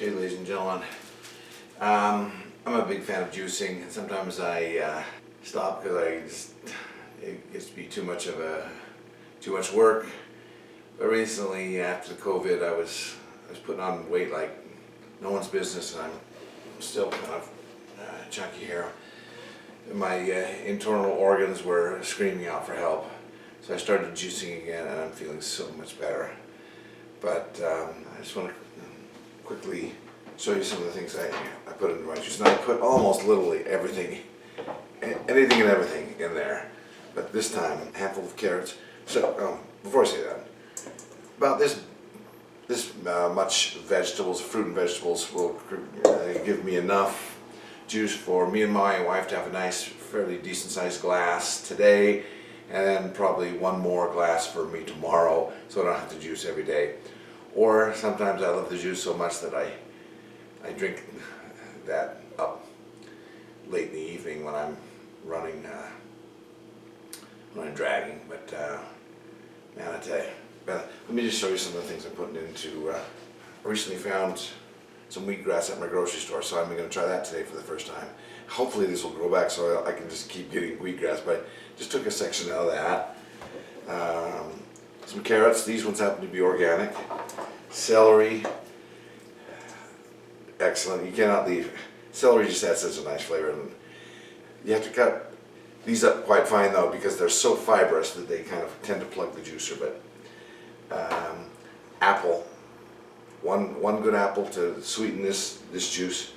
Okay, ladies and gentlemen, I'm a big fan of juicing, and sometimes I stop because it gets to be too much work. But recently, after the COVID, I was putting on weight like no one's business, and I'm still kind of chunky here. My internal organs were screaming out for help, so I started juicing again, and I'm feeling so much better. But I just want to quickly show you some of the things I put into my juice. And I put almost literally anything and everything in there. But this time, a handful of carrots. So before I say that, about this much vegetables, fruit and vegetables will give me enough juice for me and my wife to have a nice, fairly decent sized glass today, and then probably one more glass for me tomorrow, so I don't have to juice every day. Or sometimes I love the juice so much that I drink that up late in the evening when I'm running, when I'm dragging. But man, I tell you, let me just show you some of the things I'm putting into. I recently found some wheatgrass at my grocery store, so I'm going to try that today for the first time. Hopefully this will grow back so I can just keep getting wheatgrass, but I just took a section out of that. Some carrots, these ones happen to be organic. Celery, excellent. You cannot leave. Celery just adds such a nice flavor. And you have to cut these up quite fine though, because they're so fibrous that they kind of tend to plug the juicer. But apple, one good apple to sweeten this juice.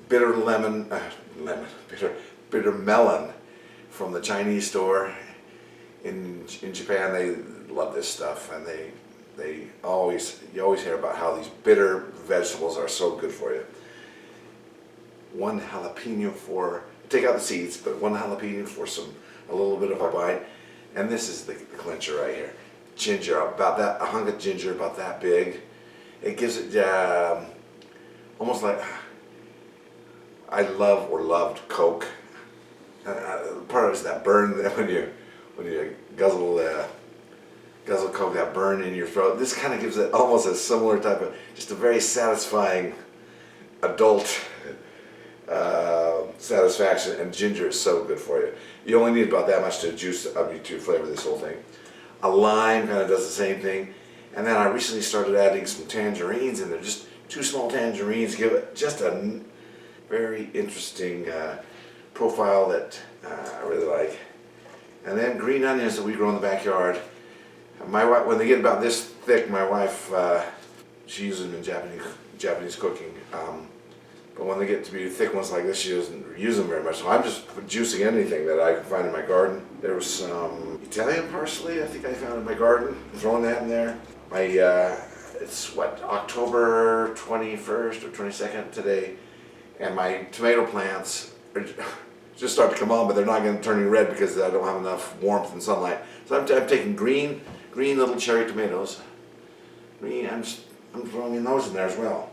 Bitter bitter melon from the Chinese store in Japan. They love this stuff, and you always hear about how these bitter vegetables are so good for you. One jalapeno take out the seeds, but one jalapeno for a little bit of a bite. And this is the clincher right here. Ginger, a hunk of ginger about that big. It gives it almost like, I loved Coke. Part of it is that burn that when you guzzle Coke, that burn in your throat. This kind of gives it almost a similar type of, just a very satisfying adult satisfaction. And ginger is so good for you. You only need about that much to flavor this whole thing. A lime kind of does the same thing. And then I recently started adding some tangerines in there. Just 2 small tangerines give it just a very interesting profile that I really like. And then green onions that we grow in the backyard. My wife, when they get about this thick, my wife, she uses them in Japanese cooking. But when they get to be thick ones like this, she doesn't use them very much. So I'm just juicing anything that I can find in my garden. There was some Italian parsley I think I found in my garden. Throwing that in there. It's October 21st or 22nd today, and my tomato plants are just start to come on, but they're not going to turn red because I don't have enough warmth and sunlight. So I'm taking green little cherry tomatoes. I'm throwing in those in there as well.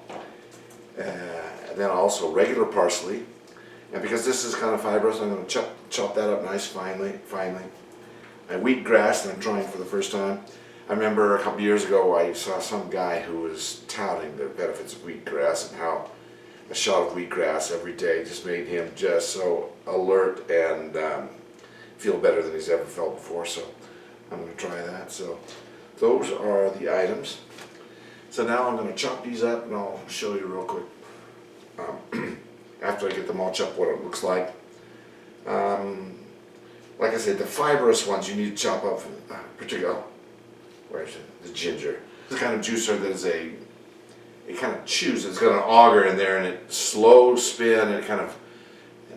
And then also regular parsley. And because this is kind of fibrous, I'm going to chop that up nice finely. My wheatgrass that I'm trying for the first time. I remember a couple years ago I saw some guy who was touting the benefits of wheatgrass and how a shot of wheatgrass every day just made him just so alert and feel better than he's ever felt before. So I'm going to try that. So those are the items. So now I'm going to chop these up, and I'll show you real quick after I get them all chopped what it looks like. Like I said, the fibrous ones you need to chop up, particularly, where's the ginger. This kind of juicer that is it kind of chews, it's got an auger in there, and it slow spin, and it kind of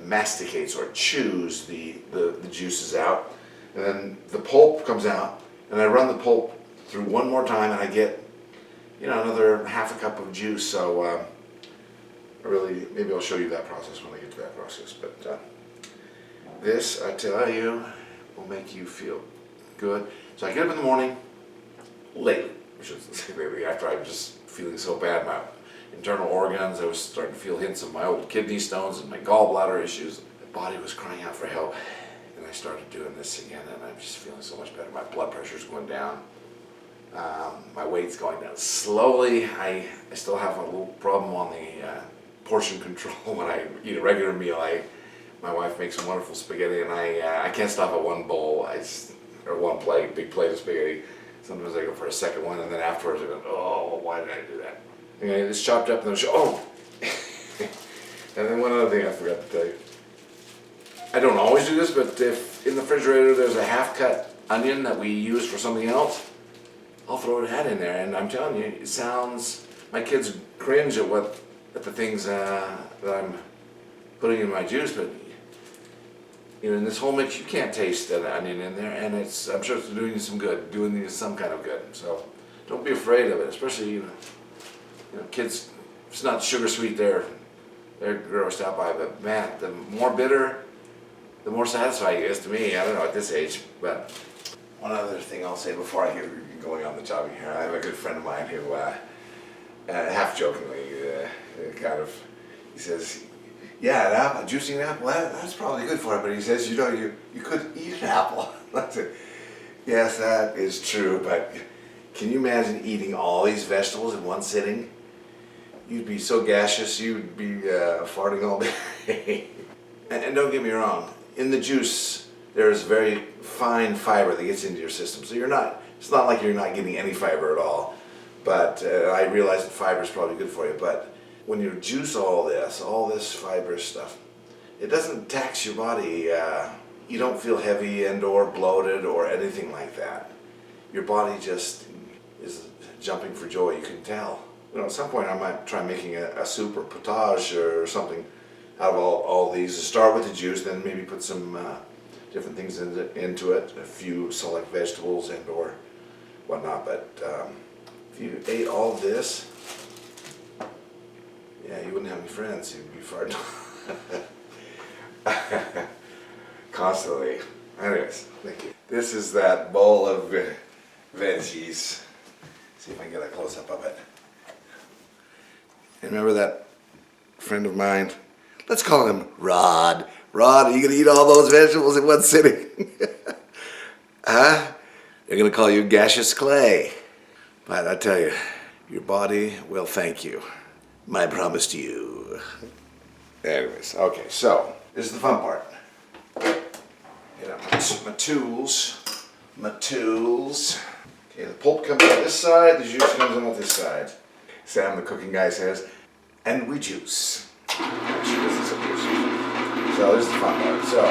masticates or chews the juices out. And then the pulp comes out, and I run the pulp through one more time, and I get, another half a cup of juice. So maybe I'll show you that process when I get to that process. But this, I tell you, will make you feel good. So I get up in the morning, lately, after I was just feeling so bad, my internal organs, I was starting to feel hints of my old kidney stones and my gallbladder issues. The body was crying out for help. And I started doing this again, and I'm just feeling so much better. My blood pressure's going down. My weight's going down slowly. I still have a little problem on the portion control when I eat a regular meal. My wife makes some wonderful spaghetti, and I can't stop at one bowl. Or one plate, big plate of spaghetti. Sometimes I go for a second one, and then afterwards I go, oh, why did I do that? And it's chopped up, and then oh. And then one other thing I forgot to tell you. I don't always do this, but if in the refrigerator there's a half-cut onion that we use for something else, I'll throw that in there, and I'm telling you, it sounds. My kids cringe at the things that I'm putting in my juice, but in this whole mix, you can't taste an onion in there, and I'm sure it's doing you some good, doing you some kind of good. So don't be afraid of it, especially kids. It's not sugar sweet; they're grossed out by it. But man, the more bitter, the more satisfying it is to me. I don't know at this age, but one other thing I'll say before I get going on the jogging here. I have a good friend of mine who, half jokingly, he says, yeah, juicing an apple, that's probably good for it, but he says, you could eat an apple. I said, yes, that is true, but can you imagine eating all these vegetables in one sitting? You'd be so gaseous, you'd be farting all day. And don't get me wrong, in the juice, there's very fine fiber that gets into your system, so it's not like you're not getting any fiber at all, but I realize that fiber is probably good for you, but when you juice all this fibrous stuff, it doesn't tax your body. You don't feel heavy and or bloated or anything like that. Your body just is jumping for joy, you can tell. At some point I might try making a soup or potage or something out of all these. Start with the juice, then maybe put some different things into it, a few select vegetables and or whatnot, but if you ate all this, yeah, you wouldn't have any friends. You'd be farting constantly. Anyways, thank you. This is that bowl of veggies. See if I can get a close-up of it. And remember that friend of mine? Let's call him Rod. Rod, are you going to eat all those vegetables in one sitting? Huh? They're going to call you gaseous clay. But I tell you, your body will thank you. My promise to you. Anyways, okay, so this is the fun part. My tools. Okay, the pulp comes on this side, the juice comes on this side. Sam, the cooking guy, says, and we juice. So this is the fun part. So,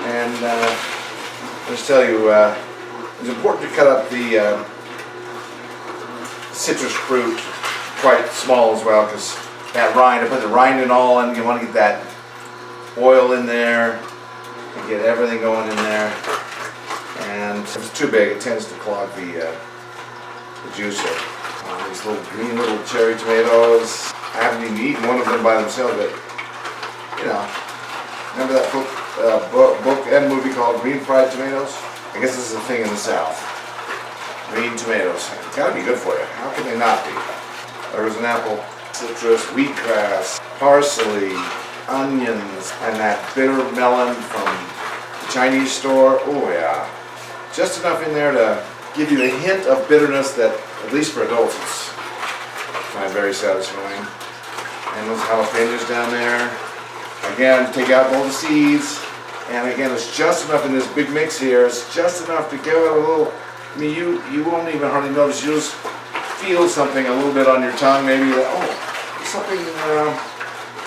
and I'll just tell you, it's important to cut up the citrus fruit quite small as well, because that rind, I put the rind and all in, you want to get that oil in there and get everything going in there, and if it's too big it tends to clog the juicer. These green little cherry tomatoes, I haven't even eaten one of them by themselves, but remember that book and movie called Green Fried Tomatoes? I guess this is a thing in the South. Green tomatoes, it's gotta be good for you. How can they not be? There's an apple, citrus, wheatgrass, parsley, onions, and that bitter melon from the Chinese store. Oh yeah. Just enough in there to give you a hint of bitterness that, at least for adults, it's very satisfying. And those jalapenos down there. Again, take out all the seeds. And again, it's just enough in this big mix here. It's just enough to give it a little, you won't even hardly notice. You'll just feel something a little bit on your tongue, maybe that, there's something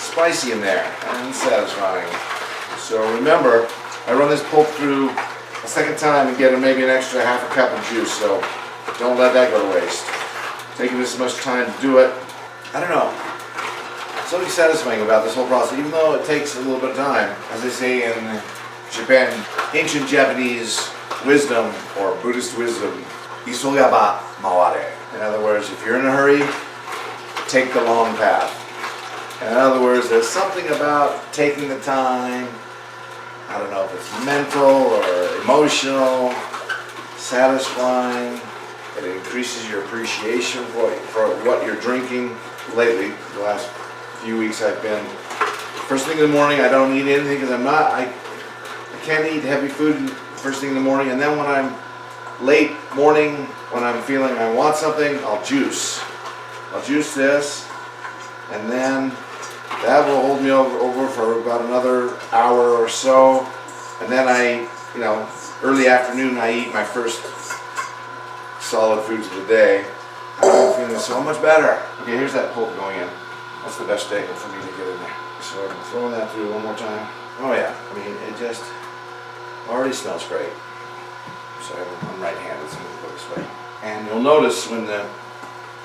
spicy in there and satisfying. So remember, I run this pulp through a second time and get maybe an extra half a cup of juice, so don't let that go to waste. Taking this much time to do it, I don't know. Something satisfying about this whole process, even though it takes a little bit of time. As they say in Japan, ancient Japanese wisdom or Buddhist wisdom, isogaba maware. In other words, if you're in a hurry, take the long path. In other words, there's something about taking the time, I don't know if it's mental or emotional, satisfying. It increases your appreciation for what you're drinking. Lately, the last few weeks I've been, first thing in the morning I don't eat anything because I can't eat heavy food first thing in the morning, and then when I'm late morning when I'm feeling I want something, I'll juice. I'll juice this, and then that will hold me over for about another hour or so. And then early afternoon I eat my first solid foods of the day. I'm feeling so much better. Okay, here's that pulp going in. That's the best angle for me to get in there. So I'm throwing that through one more time. Oh yeah, I mean, it just already smells great. So I'm right-handed, so I'm going to go this way. And you'll notice when the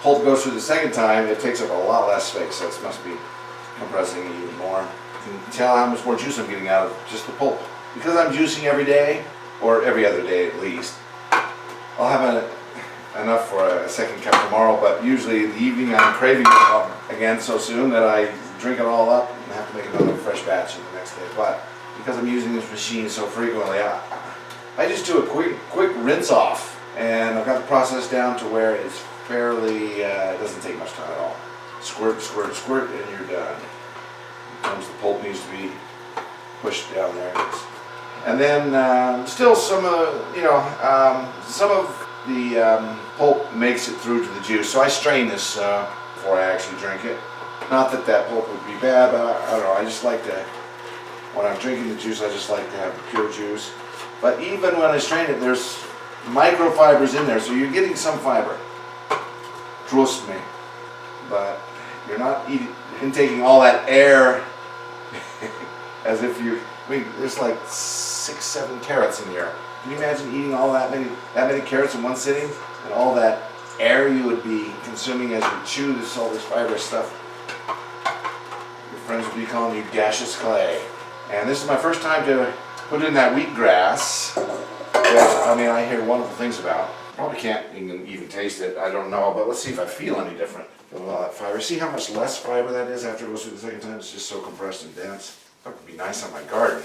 pulp goes through the second time, it takes up a lot less space, so it must be compressing even more. You can tell how much more juice I'm getting out of just the pulp. Because I'm juicing every day, or every other day at least, I'll have enough for a second cup tomorrow, but usually in the evening I'm craving it again so soon that I drink it all up and have to make another fresh batch the next day. But because I'm using this machine so frequently, I just do a quick rinse off, and I've got the process down to where it's fairly, it doesn't take much time at all. Squirt, squirt, squirt, and you're done. Sometimes the pulp needs to be pushed down there. And then still some of the pulp makes it through to the juice. So I strain this before I actually drink it. Not that pulp would be bad, but I don't know, I just like to, when I'm drinking the juice, I just like to have the pure juice. But even when I strain it, there's microfibers in there, so you're getting some fiber. Trust me. But you're not intaking all that air as if you, there's like 6-7 carrots in here. Can you imagine eating all that many carrots in one sitting? And all that air you would be consuming as you chew all this fibrous stuff. Your friends would be calling you gaseous clay. And this is my first time to put in that wheatgrass, which, I mean, I hear wonderful things about. Probably can't even taste it, I don't know, but let's see if I feel any different. Feel all that fiber. See how much less fiber that is after it goes through the second time? It's just so compressed and dense. That would be nice on my garden.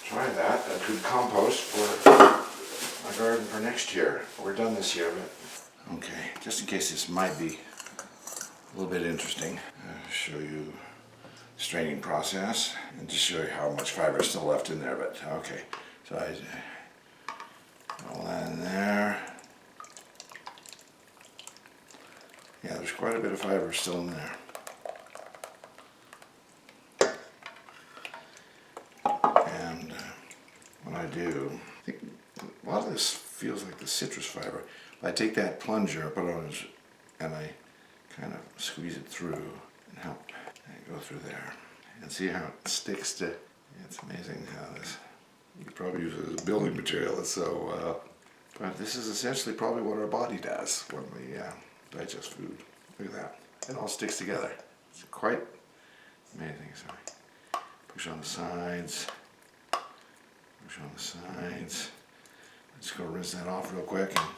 Try that. A good compost for my garden for next year. We're done this year, but okay. Just in case this might be a little bit interesting, I'll show you the straining process and just show you how much fiber is still left in there. But okay, so I roll that in there. Yeah, there's quite a bit of fiber still in there. And what I do, I think a lot of this feels like the citrus fiber. I take that plunger, put it on, and I kind of squeeze it through and help it go through there. And see how it sticks to, it's amazing how this, you could probably use it as building material. It's so, but this is essentially probably what our body does when we digest food. Look at that. It all sticks together. It's quite amazing. So push on the sides. Push on the sides. I'm just going to rinse that off real quick. And,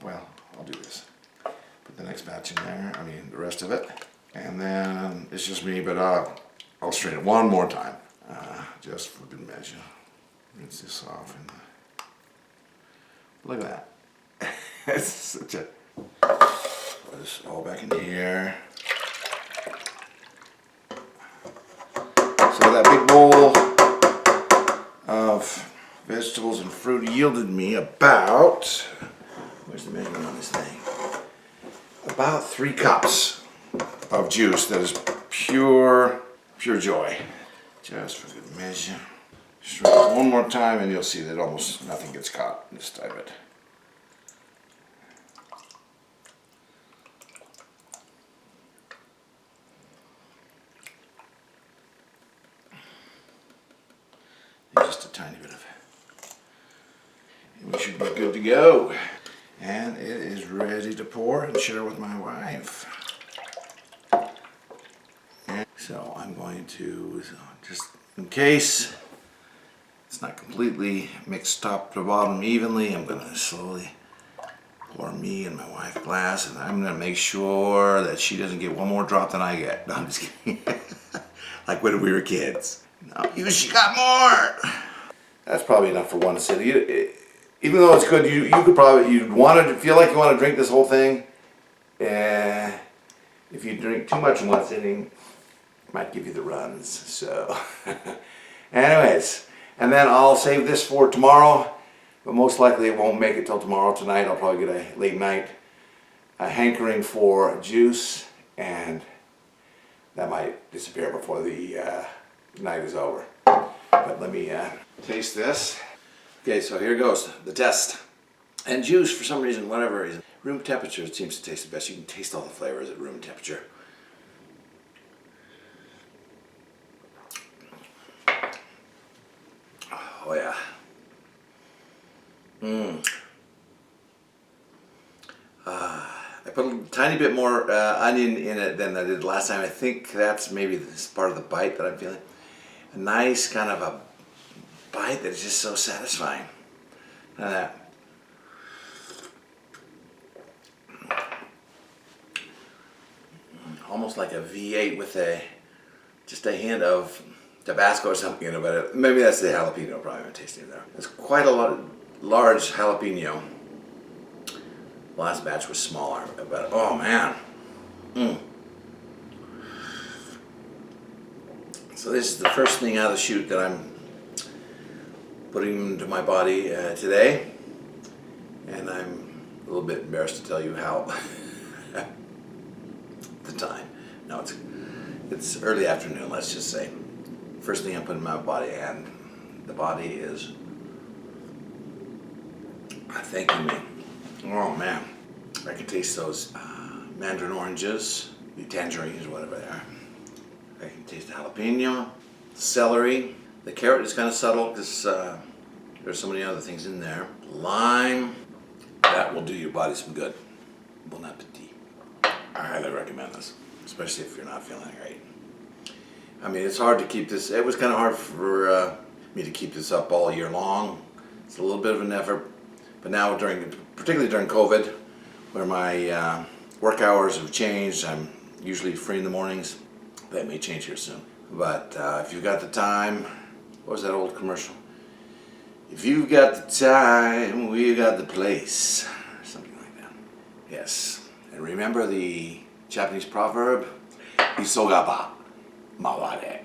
well, I'll do this. Put the next batch in there. I mean, the rest of it. And then it's just me, but I'll strain it one more time. Just for good measure. Rinse this off. And look at that. It's such a... Put this all back in here. So that big bowl of vegetables and fruit yielded me about, where's the measurement on this thing? About 3 cups of juice that is pure joy. Just for good measure. Strain it one more time and you'll see that almost nothing gets caught in this type of it. Just a tiny bit of it. We should be good to go. And it is ready to pour and share with my wife. And so I'm going to, just in case it's not completely mixed top to bottom evenly, I'm going to slowly pour me and my wife a glass, and I'm going to make sure that she doesn't get one more drop than I get. No, I'm just kidding. Like when we were kids. No, she got more. That's probably enough for one sitting. Even though it's good, you could probably, you'd want to feel like you want to drink this whole thing. If you drink too much in one sitting, it might give you the runs. So, anyways, and then I'll save this for tomorrow. but most likely it won't make it till tomorrow. Tonight I'll probably get a late night hankering for juice, and that might disappear before the night is over. But let me taste this. Okay, so here goes the test. And juice, for some reason, whatever reason, room temperature seems to taste the best. You can taste all the flavors at room temperature. Oh yeah. I put a tiny bit more onion in it than I did last time. I think that's maybe this part of the bite that I'm feeling. A nice kind of a bite that is just so satisfying. Almost like a V8 with just a hint of Tabasco or something in it, but maybe that's the jalapeno probably I'm tasting there. It's quite a large jalapeno. The last batch was smaller, but oh man. So this is the first thing out of the chute that I'm putting into my body today, and I'm a little bit embarrassed to tell you how. The time. No, it's early afternoon, let's just say. First thing I put in my body, and the body is thanking me. Oh man, I can taste those mandarin oranges, the tangerines, whatever they are. I can taste the jalapeno, celery. The carrot is kind of subtle because there's so many other things in there. Lime, that will do your body some good. Bon appetit. I highly recommend this, especially if you're not feeling great. I mean, it's hard to keep this. It was kind of hard for me to keep this up all year long. It's a little bit of an effort, but now particularly during COVID, where my work hours have changed, I'm usually free in the mornings. That may change here soon. But if you've got the time, what was that old commercial? If you've got the time, we got the place. Something like that. Yes. And remember the Japanese proverb? Isogaba maware.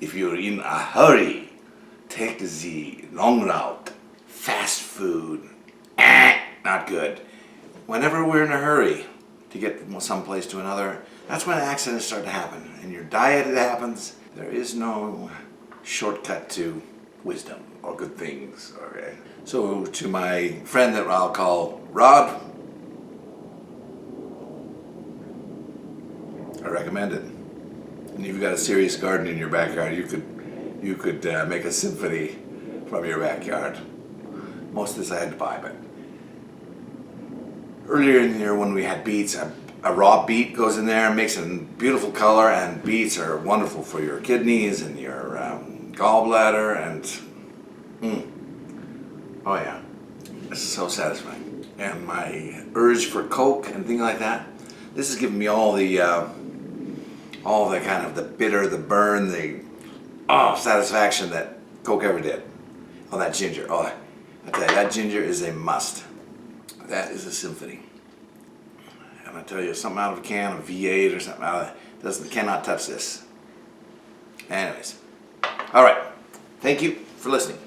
If you're in a hurry, take the long route. Fast food, not good. Whenever we're in a hurry to get from some place to another, that's when accidents start to happen. In your diet it happens. There is no shortcut to wisdom or good things. Okay. So to my friend that I'll call Rod, I recommend it. And if you've got a serious garden in your backyard, you could make a symphony from your backyard. Most of this I had to buy, but earlier in the year when we had beets, a raw beet goes in there and makes a beautiful color, and beets are wonderful for your kidneys and your gallbladder, and oh yeah, it's so satisfying. And my urge for Coke and things like that, this has given me all the kind of the bitter, the burn, the satisfaction that Coke ever did. Oh, that ginger. Oh, I tell you, that ginger is a must. That is a symphony. And I tell you, something out of a can, a V8 or something out of cannot touch this. Anyways, all right. Thank you for listening.